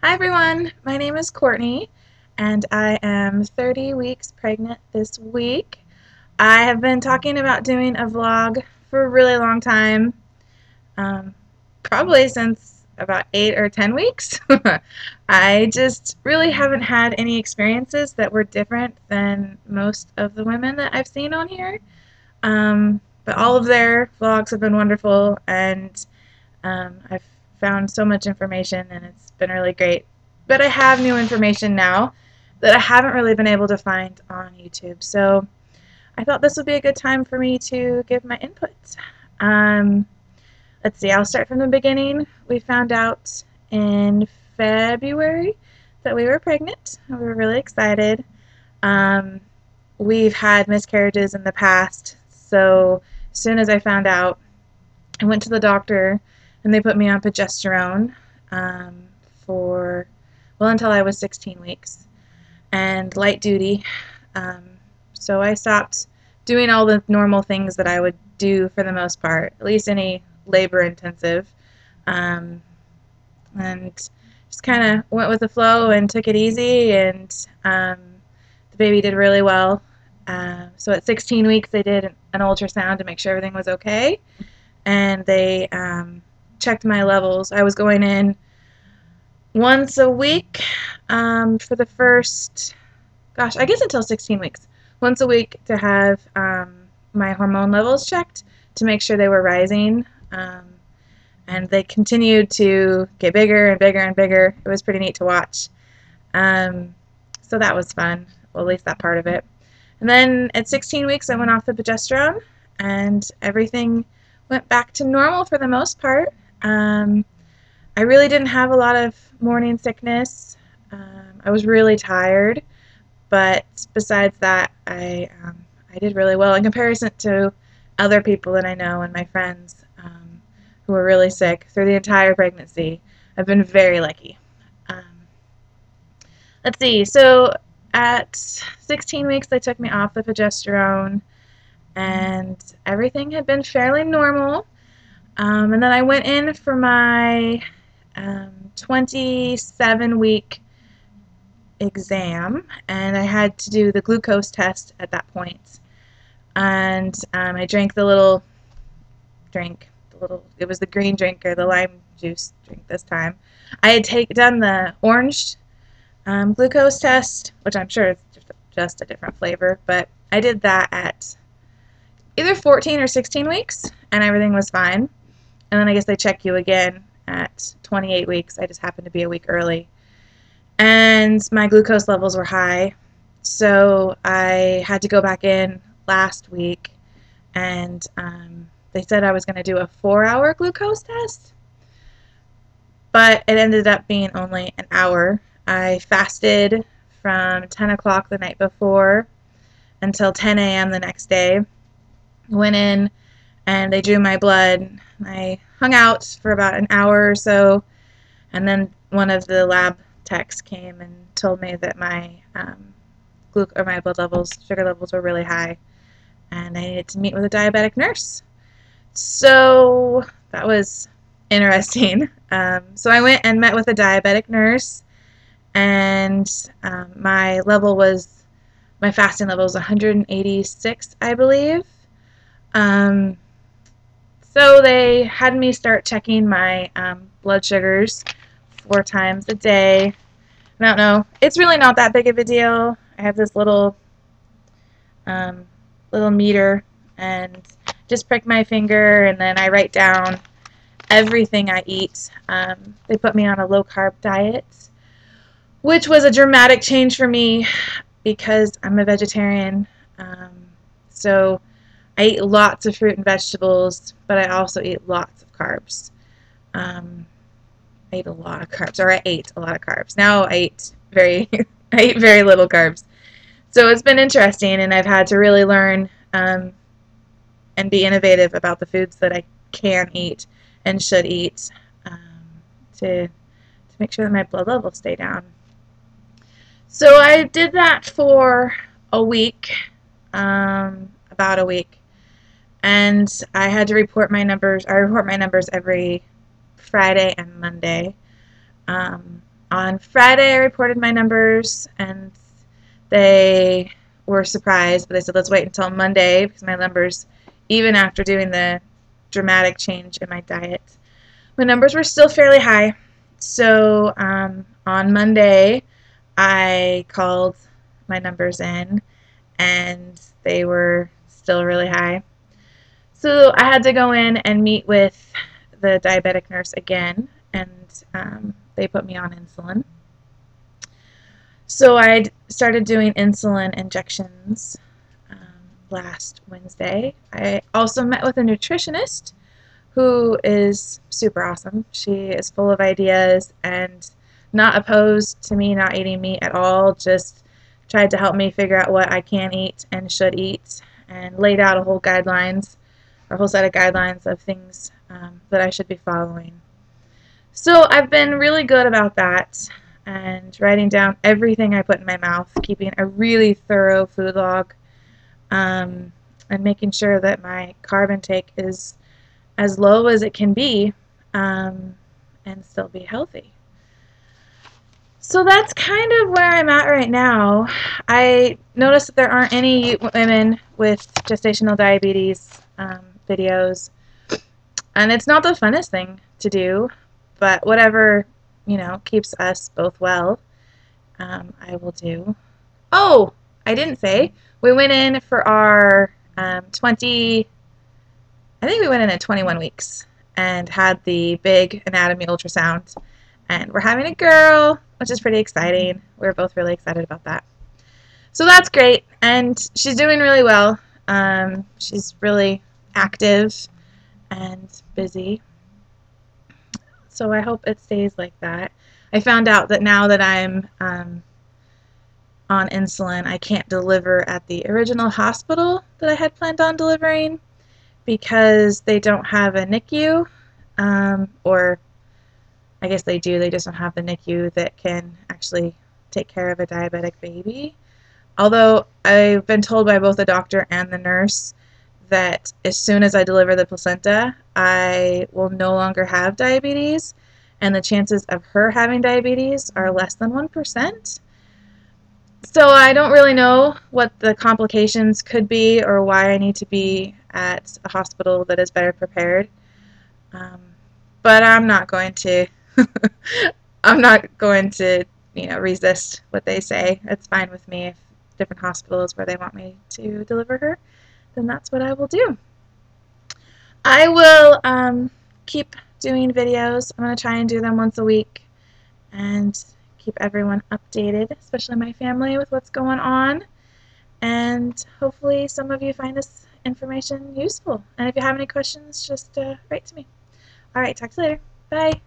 Hi everyone, my name is Courtney and I am 30 weeks pregnant this week. I have been talking about doing a vlog for a really long time, um, probably since about 8 or 10 weeks. I just really haven't had any experiences that were different than most of the women that I've seen on here. But all of their vlogs have been wonderful and I've found so much information and it's been really great. But I have new information now that I haven't really been able to find on YouTube. So I thought this would be a good time for me to give my input. Um, let's see, I'll start from the beginning. We found out in February that we were pregnant. We were really excited. Um, we've had miscarriages in the past, so as soon as I found out, I went to the doctor and they put me on progesterone for, well, until I was 16 weeks and light duty. Um, so I stopped doing all the normal things that I would do for the most part, at least any labor intensive, and just kind of went with the flow and took it easy, and the baby did really well. So at 16 weeks they did an ultrasound to make sure everything was okay, and they checked my levels. I was going in once a week for the first, gosh, I guess until 16 weeks. Once a week to have my hormone levels checked to make sure they were rising. And they continued to get bigger and bigger and bigger. It was pretty neat to watch. So that was fun, well, at least that part of it. And then at 16 weeks, I went off the progesterone, and everything went back to normal for the most part. I really didn't have a lot of morning sickness. I was really tired, but besides that, I did really well in comparison to other people that I know and my friends who were really sick through the entire pregnancy. I've been very lucky. Um, let's see. So at 16 weeks, they took me off the progesterone, and everything had been fairly normal. And then I went in for my 27-week exam, and I had to do the glucose test at that point. And I drank the little drink, it was the green drink or the lime juice drink this time. I had done the orange glucose test, which I'm sure is just a different flavor, but I did that at either 14 or 16 weeks, and everything was fine. And then I guess they check you again at 28 weeks. I just happened to be a week early. And my glucose levels were high, so I had to go back in last week, and they said I was going to do a 4-hour glucose test, but it ended up being only an hour. I fasted from 10 o'clock the night before until 10 a.m. the next day. Went in and they drew my blood. I hung out for about an hour or so, and then one of the lab techs came and told me that my my blood levels, sugar levels, were really high, and I needed to meet with a diabetic nurse. So that was interesting. So I went and met with a diabetic nurse, and my fasting level was 186, I believe. So they had me start checking my blood sugars 4 times a day. I don't know. It's really not that big of a deal. I have this little meter, and just prick my finger, and then I write down everything I eat. They put me on a low-carb diet, which was a dramatic change for me because I'm a vegetarian. So I eat lots of fruit and vegetables, but I also eat lots of carbs. I ate a lot of carbs, or I ate a lot of carbs. Now I eat I eat very little carbs. So it's been interesting, and I've had to really learn and be innovative about the foods that I can eat and should eat to make sure that my blood levels stay down. So I did that for a week, about a week, and I had to report my numbers. I report my numbers every Friday and Monday. On Friday, I reported my numbers, and they were surprised, but they said, let's wait until Monday because my numbers, even after doing the dramatic change in my diet, my numbers were still fairly high. So on Monday, I called my numbers in, and they were still really high. So I had to go in and meet with the diabetic nurse again, and they put me on insulin. So I started doing insulin injections last Wednesday. I also met with a nutritionist who is super awesome. She is full of ideas and not opposed to me not eating meat at all, just tried to help me figure out what I can eat and should eat, and laid out a whole set of guidelines of things that I should be following. So I've been really good about that and writing down everything I put in my mouth, keeping a really thorough food log, and making sure that my carb intake is as low as it can be, and still be healthy. So that's kind of where I'm at right now. I noticed that there aren't any women with gestational diabetes videos, and it's not the funnest thing to do, but whatever, keeps us both well, I will do. Oh, I didn't say, we went in for our 20, I think we went in at 21 weeks and had the big anatomy ultrasound, and we're having a girl, which is pretty exciting. We're both really excited about that. So that's great, and she's doing really well. She's really active and busy, so I hope it stays like that. I found out that now that I'm on insulin, I can't deliver at the original hospital that I had planned on delivering because they don't have a NICU, or I guess they do, they just don't have the NICU that can actually take care of a diabetic baby. Although I've been told by both the doctor and the nurse that as soon as I deliver the placenta, I will no longer have diabetes, and the chances of her having diabetes are less than 1%. So I don't really know what the complications could be or why I need to be at a hospital that is better prepared. But I'm not going to I'm not going to, resist what they say. It's fine with me. If different hospitals where they want me to deliver her, then that's what I will do. I will keep doing videos. I'm going to try and do them once a week and keep everyone updated, especially my family, with what's going on. And hopefully some of you find this information useful. And if you have any questions, just write to me. All right, talk to you later. Bye.